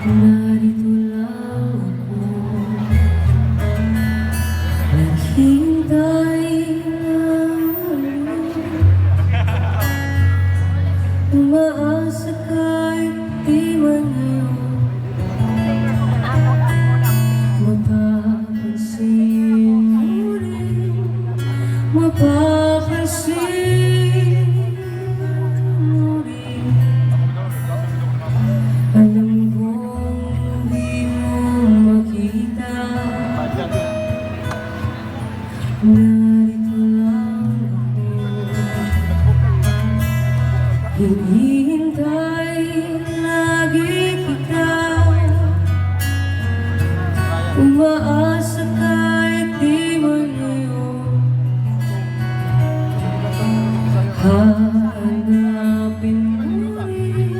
Narito lang ako, naghihintay na umaasa kahit di man ngayon mapapansin mo rin, mapapansin mo rin. Alam kong di mo makita, narito lang ako, hinihintay lagi kita, umaasa kahit di man ngayon. Hanapin mo rin,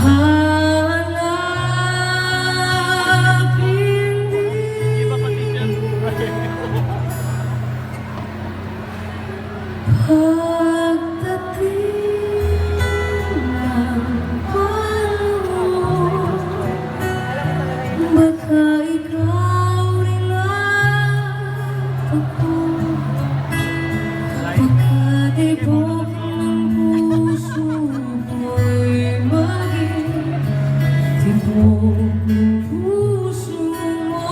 hanapin din. Pagdating ng panahon, baka ikaw rin at ako, pagkatibok ng puso ko'y maging tibok ng puso mo.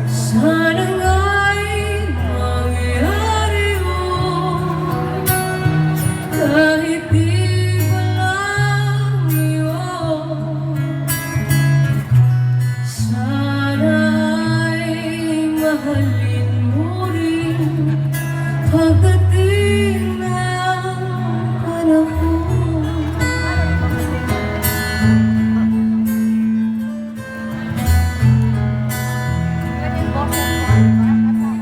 Sana nga'y mangyari yun, kahit di pa lang yun. Sana'y mahalin mo rin pagdating ng panahon.